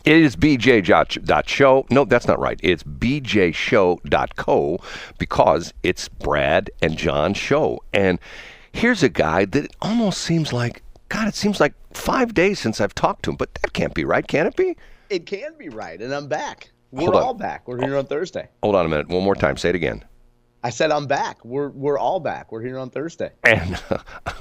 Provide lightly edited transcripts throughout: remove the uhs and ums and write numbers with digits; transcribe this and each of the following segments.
It is bj.show. No, that's not right. It's bjshow.co because it's Brad and John's show. And here's a guy that it almost seems like, God, it seems like 5 days since I've talked to him, but that can't be right, can it be? It can be right, and I'm back. We're all back. We're here on Thursday. Hold on a minute. One more time. Say it again. I said I'm back. We're all back. We're here on Thursday. And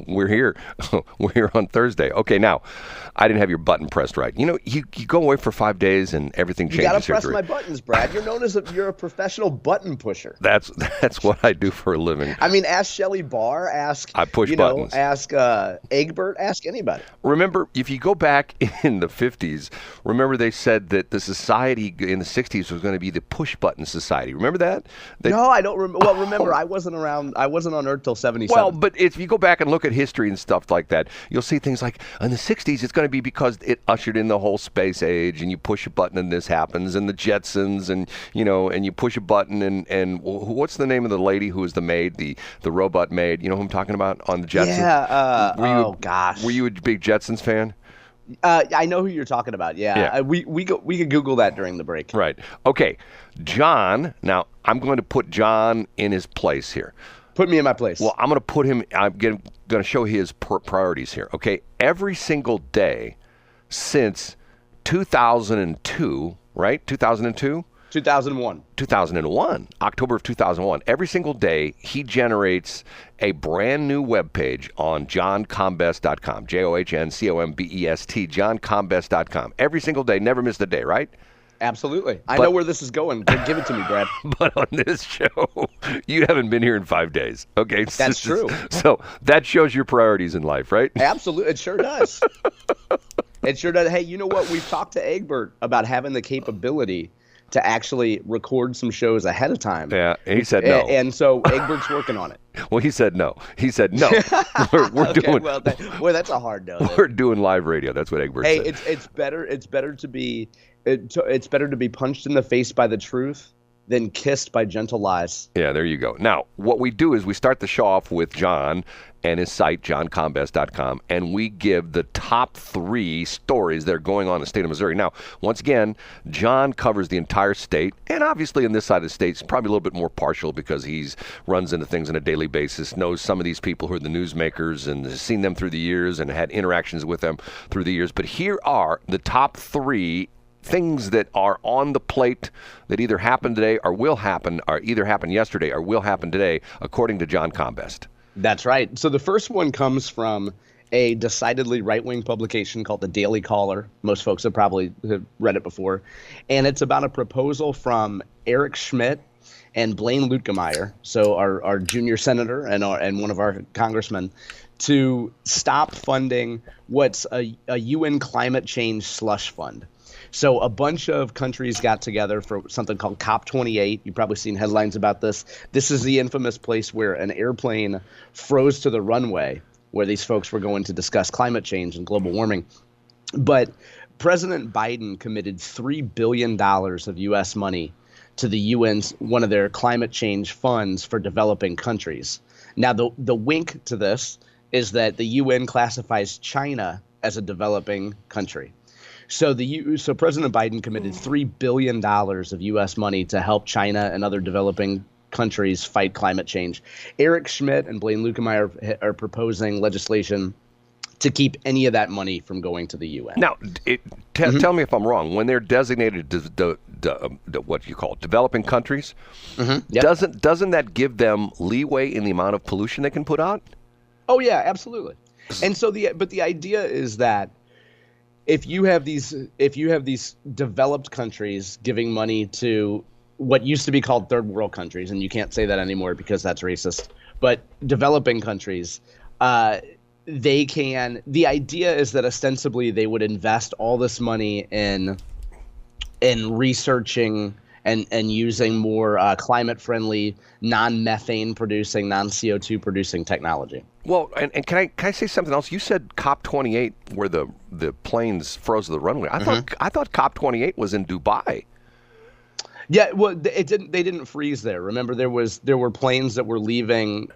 we're here. We're here on Thursday. Okay, now, I didn't have your button pressed right. You know, you go away for 5 days and everything changes. You got to press my buttons, Brad. You're known as you're a professional button pusher. That's what I do for a living. I mean, ask Shelley Barr. I push buttons. Ask Egbert. Ask anybody. Remember, if you go back in the 50s, remember they said that the society in the 60s was going to be the push button society. Remember that? No, I don't remember. Well, remember, I wasn't around. I wasn't on Earth till 77. Well, but if you go back and look at history and stuff like that, you'll see things like in the 60s, it's going to be because it ushered in the whole space age, and you push a button and this happens, and the Jetsons, and and you push a button, and what's the name of the lady who was the maid, the robot maid? You know who I'm talking about on the Jetsons? Yeah. Gosh. Were you a big Jetsons fan? I know who you're talking about. Yeah. We could Google that during the break. Right. Okay. John. Now I'm going to put John in his place here. Put me in my place. Well, I'm going to put him. I'm going to show his priorities here. Okay. Every single day since 2002, right? 2002. 2001. October of 2001. Every single day, he generates a brand new webpage on johncombest.com. JOHNCOMBEST, johncombest.com. Every single day, never missed a day, right? Absolutely. I know where this is going. Give it to me, Brad. But on this show, you haven't been here in 5 days. Okay? That's true. So that shows your priorities in life, right? Absolutely. It sure does. It sure does. Hey, you know what? We've talked to Egbert about having the capability to actually record some shows ahead of time. Yeah, and he said no. And so Egbert's working on it. Well, he said no. He said no. We're okay, doing. Well, that's a hard no. We're doing live radio. That's what Egbert said. Hey, it's better to be punched in the face by the truth than kissed by gentle lies. Yeah, there you go. Now, what we do is we start the show off with John and his site, johncombest.com, and we give the top 3 stories that are going on in the state of Missouri. Now, once again, John covers the entire state, and obviously in this side of the state, it's probably a little bit more partial because he's runs into things on a daily basis, knows some of these people who are the newsmakers and has seen them through the years and had interactions with them through the years. But here are the top 3 things that are on the plate that either happened today or will happen, or either happened yesterday or will happen today, according to John Combest. That's right. So the first one comes from a decidedly right-wing publication called the Daily Caller. Most folks have probably read it before. And it's about a proposal from Eric Schmidt and Blaine Luetkemeyer, so our junior senator and one of our congressmen, to stop funding what's a UN climate change slush fund. So a bunch of countries got together for something called COP28. You've probably seen headlines about this. This is the infamous place where an airplane froze to the runway where these folks were going to discuss climate change and global warming. But President Biden committed $3 billion of U.S. money to the UN's one of their climate change funds for developing countries. Now, the wink to this is that the UN classifies China as a developing country. So President Biden committed $3 billion of U.S. money to help China and other developing countries fight climate change. Eric Schmidt and Blaine Luetkemeyer are proposing legislation to keep any of that money from going to the UN. Now, tell me if I'm wrong. When they're designated what you call developing countries, Yep. doesn't that give them leeway in the amount of pollution they can put out? Oh yeah, absolutely. And so the idea is that if you have these developed countries giving money to what used to be called third world countries, and you can't say that anymore because that's racist, but developing countries, the idea is that ostensibly they would invest all this money in researching and using more climate-friendly, non-methane producing, non-CO2 producing technology. Well, and can I say something else? You said COP28, where the planes froze the runway. I thought COP28 was in Dubai. Yeah, well, they didn't freeze there. Remember, there were planes that were leaving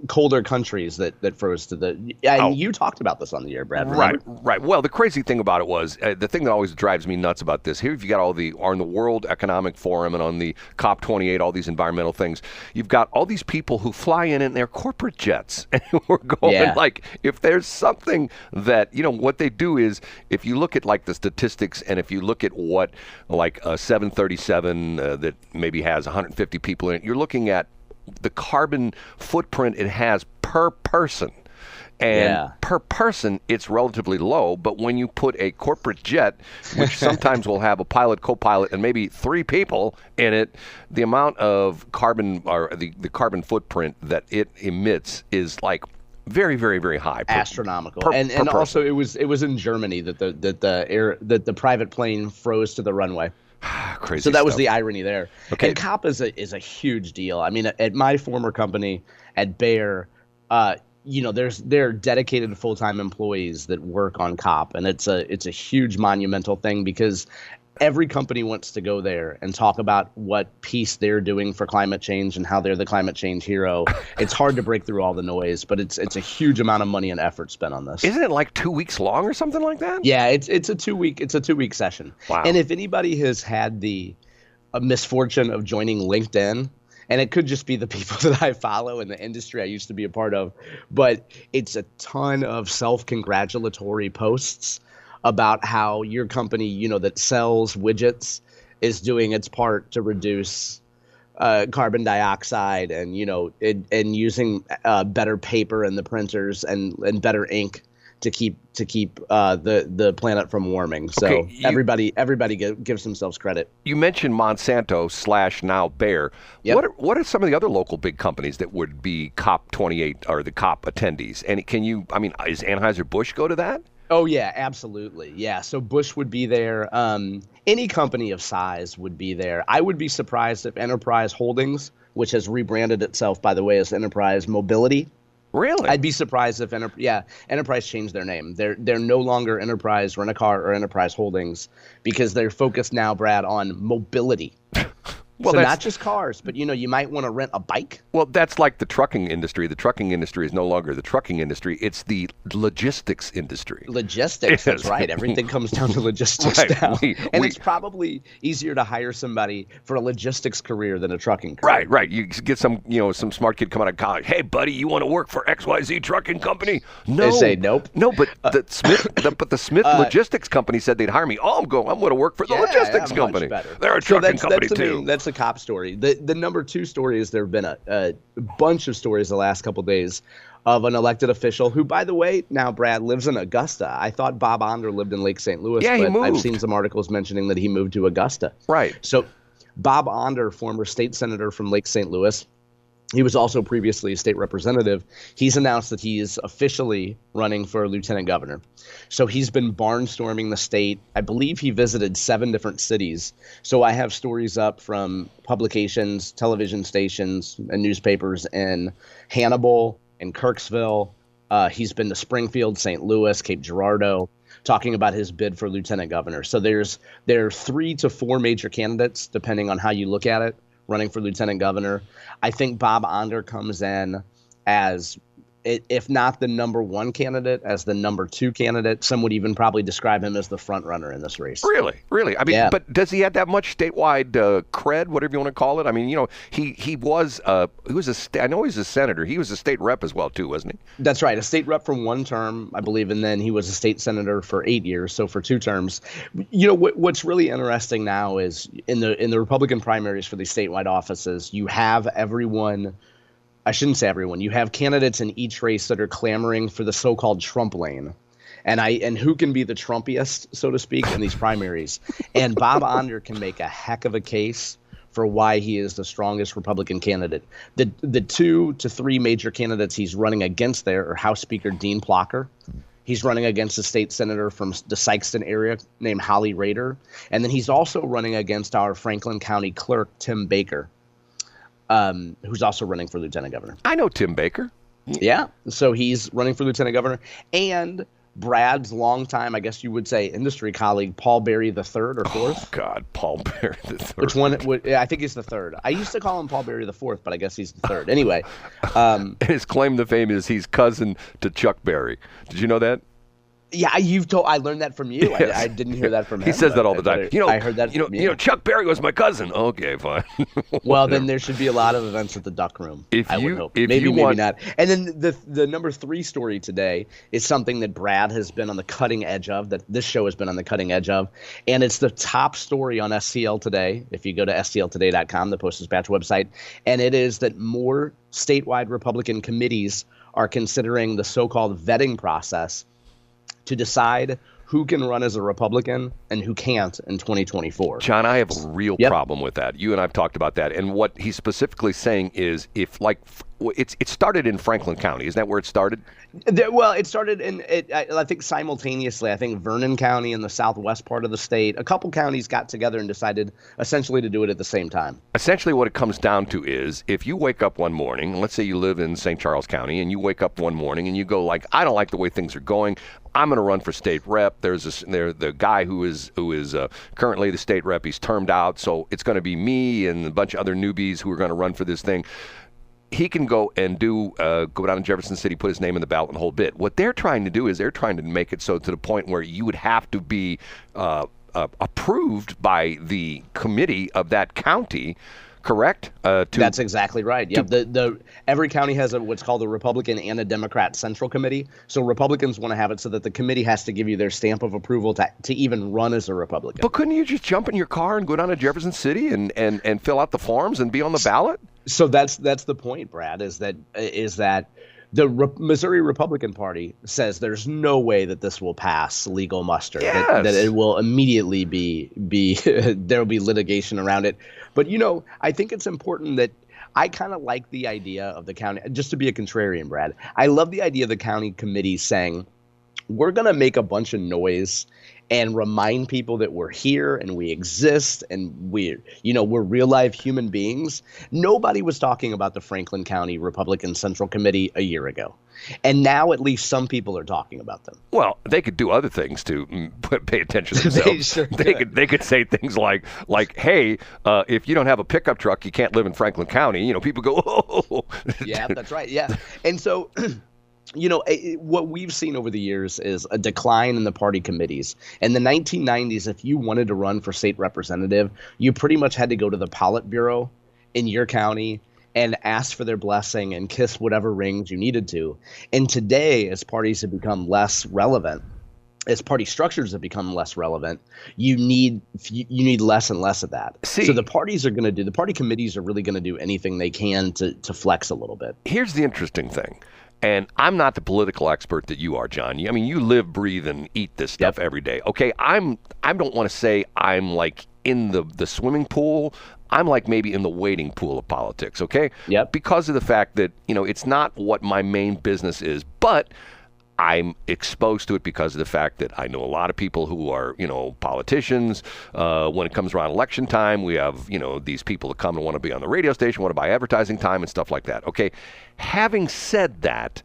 colder countries that froze to the. And you talked about this on the air, Brad. Remember? Right. Well, the crazy thing about it was the thing that always drives me nuts about this. Here, you've got on the World Economic Forum and on the COP28, all these environmental things. You've got all these people who fly in their corporate jets, and we're going like, if there's something that what they do is, if you look at like the statistics, and if you look at what like a 737 that maybe has 150 people in it, you're looking at the carbon footprint it has per person. And per person, it's relatively low. But when you put a corporate jet, which sometimes will have a pilot, co-pilot, and maybe 3 people in it, the amount of carbon or the carbon footprint that it emits is like very, very, very high. Astronomical. And also it was in Germany that the private plane froze to the runway. Crazy. So that was stuff. the irony there. Okay. And COP is a huge deal. I mean, at my former company at Bayer, there are dedicated full-time employees that work on COP, and it's a huge monumental thing because every company wants to go there and talk about what piece they're doing for climate change and how they're the climate change hero. It's hard to break through all the noise, but it's a huge amount of money and effort spent on this. Isn't it like 2 weeks long or something like that? Yeah, it's a 2-week session. Wow. And if anybody has had the misfortune of joining LinkedIn, and it could just be the people that I follow in the industry I used to be a part of, but it's a ton of self-congratulatory posts about how your company, that sells widgets is doing its part to reduce carbon dioxide and, and using better paper in the printers and better ink to keep the planet from warming. So everybody gives themselves credit. You mentioned Monsanto / now Bayer. Yep. What are some of the other local big companies that would be COP28 or the COP attendees? And is Anheuser-Busch go to that? Oh, yeah, absolutely. Yeah, so Bush would be there. Any company of size would be there. I would be surprised if Enterprise Holdings, which has rebranded itself, by the way, as Enterprise Mobility. Really? I'd be surprised if Enterprise changed their name. They're no longer Enterprise Rent-A-Car or Enterprise Holdings because they're focused now, Brad, on mobility. Well, so not just cars, but you might want to rent a bike. Well, that's like the trucking industry. The trucking industry is no longer the trucking industry. It's the logistics industry. Logistics, that's right. Everything comes down to logistics now. It's probably easier to hire somebody for a logistics career than a trucking career. Right. You get some smart kid come out of college. Hey, buddy, you want to work for XYZ trucking company? No. They say nope. No, but the Smith Logistics Company said they'd hire me. I'm going to work for the logistics company. They're a trucking company too. That's a COP story. The number 2 story is there have been a bunch of stories the last couple of days of an elected official who, by the way, now Brad lives in Augusta. I thought Bob Onder lived in Lake St. Louis, but he moved. I've seen some articles mentioning that he moved to Augusta. Right. So Bob Onder, former state senator from Lake St. Louis, he was also previously a state representative. He's announced that he is officially running for lieutenant governor. So he's been barnstorming the state. I believe he visited 7 different cities. So I have stories up from publications, television stations, and newspapers in Hannibal and Kirksville. He's been to Springfield, St. Louis, Cape Girardeau, talking about his bid for lieutenant governor. So there are 3 to 4 major candidates, depending on how you look at it, running for lieutenant governor. I think Bob Onder comes in as, if not the number 1 candidate, as the number 2 candidate. Some would even probably describe him as the front runner in this race. Really? But does he have that much statewide cred, whatever you want to call it? I mean, he was I know he's a senator. He was a state rep as well too, wasn't he? That's right, a state rep for 1 term, I believe, and then he was a state senator for 8 years, so for 2 terms. What's really interesting now is in the Republican primaries for these statewide offices, you have everyone. I shouldn't say everyone. You have candidates in each race that are clamoring for the so-called Trump lane. And who can be the Trumpiest, so to speak, in these primaries. And Bob Onder can make a heck of a case for why he is the strongest Republican candidate. The 2 to 3 major candidates he's running against there are House Speaker Dean Plocher. He's running against a state senator from the Sikeston area named Holly Rader. And then he's also running against our Franklin County clerk, Tim Baker, who's also running for lieutenant governor. I know Tim Baker. Yeah. So he's running for lieutenant governor. And Brad's longtime, I guess you would say, industry colleague, Paul Berry the third or fourth. Oh, God, Paul Berry the third. Which one? I think he's the third. I used to call him Paul Berry the fourth, but I guess he's the third. Anyway. His claim to fame is he's cousin to Chuck Berry. Did you know that? Yeah, I learned that from you. Yes. I didn't hear that from him. He says that all the time. I heard that from you. Chuck Berry was my cousin. Okay, fine. Well, then there should be a lot of events at the Duck Room. I would hope. Maybe not. And then the number 3 story today is something that Brad has been on the cutting edge of, that this show has been on the cutting edge of, and it's the top story on STL Today. If you go to stltoday.com, the Post-Dispatch website, and it is that more statewide Republican committees are considering the so-called vetting process to decide who can run as a Republican and who can't in 2024. John, I have a real problem with that. You and I have talked about that. And what he's specifically saying is it started in Franklin County. Isn't that where it started? Well, it started I think simultaneously. I think Vernon County in the southwest part of the state. A couple counties got together and decided essentially to do it at the same time. Essentially what it comes down to is if you wake up one morning, let's say you live in St. Charles County, and you wake up one morning and you go like, I don't like the way things are going. I'm going to run for state rep. There's the guy who is currently the state rep. He's termed out, so it's going to be me and a bunch of other newbies who are going to run for this thing. He can go and go down to Jefferson City, put his name in the ballot, and the whole bit. What they're trying to do is they're trying to make it so to the point where you would have to be approved by the committee of that county. Correct? That's exactly right. Yeah, every county has what's called a Republican and a Democrat Central Committee. So Republicans want to have it so that the committee has to give you their stamp of approval to even run as a Republican. But couldn't you just jump in your car and go down to Jefferson City and fill out the forms and be on the ballot? So that's the point, Brad, is that the Missouri Republican Party says there's no way that this will pass legal muster, yes. that it will immediately be there will be litigation around it. But, I think it's important that I kind of like the idea of the county, just to be a contrarian, Brad. I love the idea of the county committee saying, we're going to make a bunch of noise and remind people that we're here and we exist and we're real live human beings. Nobody was talking about the Franklin County Republican Central Committee a year ago. And now at least some people are talking about them. Well, they could do other things to pay attention to themselves. They could say things like, hey, if you don't have a pickup truck, you can't live in Franklin County. People go, oh. Yeah, that's right. Yeah. And so what we've seen over the years is a decline in the party committees. In the 1990s, if you wanted to run for state representative, you pretty much had to go to the Politburo in your county and ask for their blessing and kiss whatever rings you needed to. And today, as parties have become less relevant, as party structures have become less relevant, you need less and less of that. So the party committees are really going to do anything they can to flex a little bit. Here's the interesting thing. And I'm not the political expert that you are, John. I mean, you live, breathe, and eat this stuff every day. Okay, I don't want to say I'm like in the swimming pool. I'm like maybe in the wading pool of politics, okay? Yep. Because of the fact that, it's not what my main business is, but I'm exposed to it because of the fact that I know a lot of people who are, politicians. When it comes around election time, we have, these people that come and want to be on the radio station, want to buy advertising time and stuff like that. Okay. Having said that,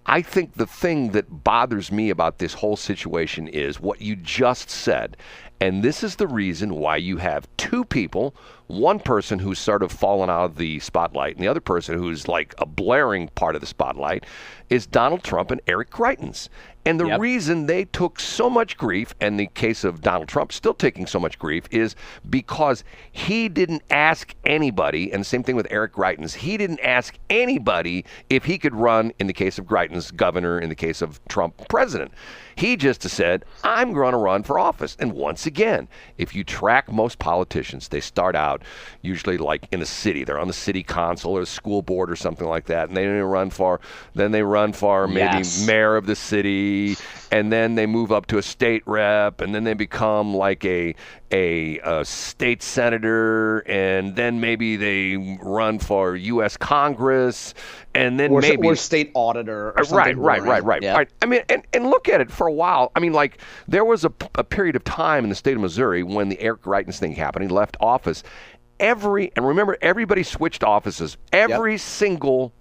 I think the thing that bothers me about this whole situation is what you just said. And this is the reason why you have two people, one person who's sort of fallen out of the spotlight and the other person who's like a blaring part of the spotlight is Donald Trump and Eric Greitens. And the reason they took so much grief, and the case of Donald Trump still taking so much grief, is because he didn't ask anybody, and the same thing with Eric Greitens, he didn't ask anybody if he could run, in the case of Greitens, governor, in the case of Trump, president. He just said, I'm going to run for office. And once again, if you track most politicians, they start out usually like in a city. They're on the city council or the school board or something like that, and they run for maybe mayor of the city, and then they move up to a state rep, and then they become like a state senator, and then maybe they run for U.S. Congress, and then or state auditor or something. Right. Yeah. I mean, and look at it for a while. I mean, like there was a period of time in the state of Missouri when the Eric Greitens thing happened. He left office. And remember, everybody switched offices. Every single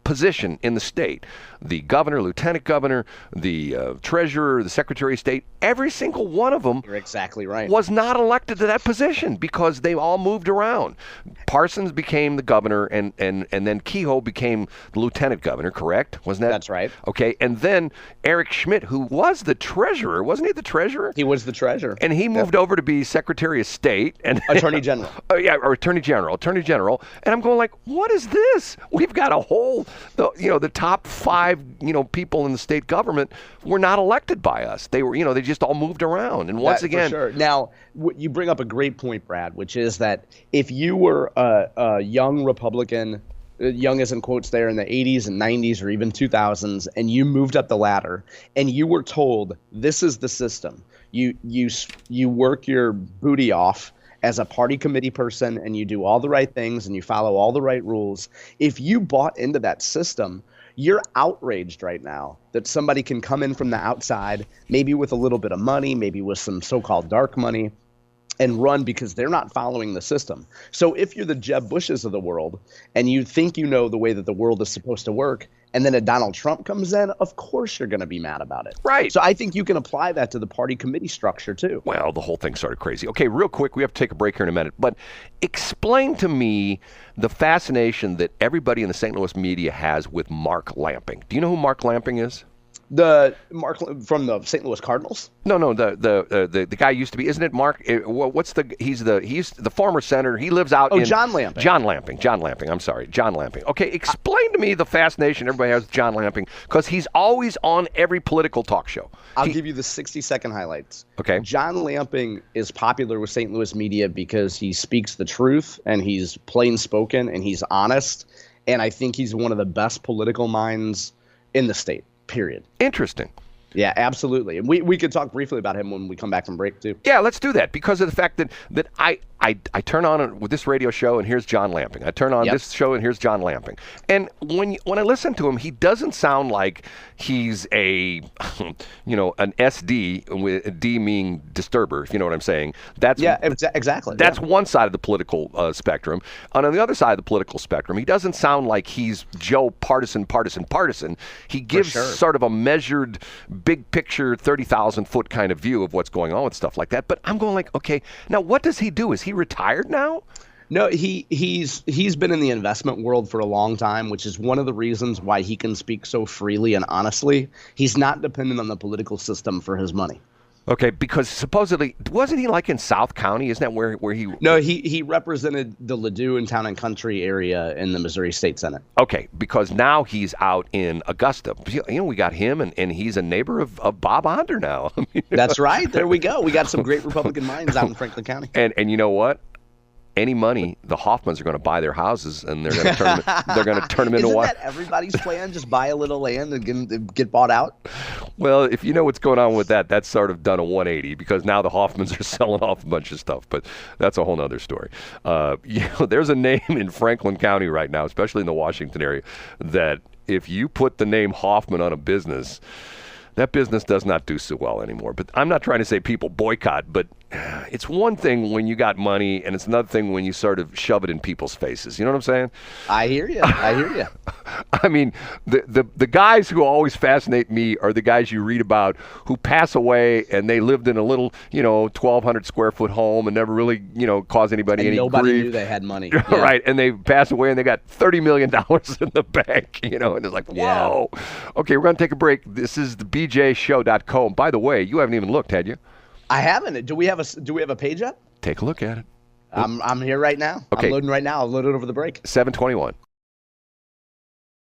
position in the state, the governor, lieutenant governor, the treasurer, the secretary of state, every single one of them You're exactly right. was not elected to that position because they all moved around. Parsons became the governor, and then Kehoe became the lieutenant governor, correct? Wasn't that? That's right. Okay, and then Eric Schmidt, who was the treasurer, wasn't he the treasurer? He was the treasurer. And he moved over to be Secretary of State and Attorney General. or Attorney General. And I'm going like, what is this? We've got a whole, the top 5, people in the state government were not elected by us. They were, they just all moved around. And once again, for sure. Now, you bring up a great point, Brad, which is that if you were a young Republican, young as in quotes there in the 80s and 90s or even 2000s, and you moved up the ladder and you were told this is the system, you work your booty off as a party committee person and you do all the right things and you follow all the right rules. If you bought into that system, you're outraged right now that somebody can come in from the outside, maybe with a little bit of money, maybe with some so-called dark money, and run because they're not following the system. So if you're the Jeb Bushes of the world and you think you know the way that the world is supposed to work, and then a Donald Trump comes in, of course you're going to be mad about it. Right. So I think you can apply that to the party committee structure too. Well, the whole thing's sort of crazy. Okay, real quick, we have to take a break here in a minute, but explain to me the fascination that everybody in the St. Louis media has with Mark Lamping. Do you know who Mark Lamping is? The Mark from the St. Louis Cardinals? No, the guy used to be, isn't it Mark? He's the former senator. He lives out in John Lamping. John Lamping. I'm sorry, John Lamping. Okay, explain to me the fascination everybody has with John Lamping because he's always on every political talk show. I'll give you the 60-second highlights. Okay. John Lamping is popular with St. Louis media because he speaks the truth and he's plain spoken and he's honest, and I think he's one of the best political minds in the state. Period. Interesting. Yeah, absolutely. And we could talk briefly about him when we come back from break, too. Yeah, let's do that because of the fact that I turn on with this radio show and here's John Lamping. I turn on this show and here's John Lamping. And when I listen to him, he doesn't sound like he's a, an SD, with D meaning disturber, if you know what I'm saying. Exactly. That's one side of the political spectrum. On the other side of the political spectrum, he doesn't sound like he's Joe partisan. He gives sort of a measured, big picture, 30,000-foot kind of view of what's going on with stuff like that. But I'm going like, okay, now what does he do? Is he retired now? No, he's been in the investment world for a long time, which is one of the reasons why he can speak so freely and honestly. He's not dependent on the political system for his money. Okay, because supposedly, wasn't he like in South County? Isn't that where he... No, he represented the Ladue and Town and Country area in the Missouri State Senate. Okay, because now he's out in Augusta. We got him, and he's a neighbor of Bob Onder now. That's right. There we go. We got some great Republican minds out in Franklin County. And you know what? Any money, the Hoffmans are going to buy their houses, and they're going to turn them into what? Isn't that everybody's plan? Just buy a little land and get bought out? Well, if you know what's going on with that, that's sort of done a 180 because now the Hoffmans are selling off a bunch of stuff. But that's a whole other story. There's a name in Franklin County right now, especially in the Washington area, that if you put the name Hoffman on a business, that business does not do so well anymore. But I'm not trying to say people boycott, but it's one thing when you got money, and it's another thing when you sort of shove it in people's faces. You know what I'm saying? I hear you. I mean, the guys who always fascinate me are the guys you read about who pass away and they lived in a little, 1,200 square foot home and never really, caused anybody and any nobody grief. Knew they had money. Yeah. Right, and they pass away and they got $30 million in the bank, and it's like, whoa. Yeah. Okay, we're going to take a break. This is the BJShow.com. By the way, you haven't even looked, had you? I haven't. Do we have a page up? Take a look at it. I'm here right now. Okay. I'm loading right now. I'll load it over the break. 721.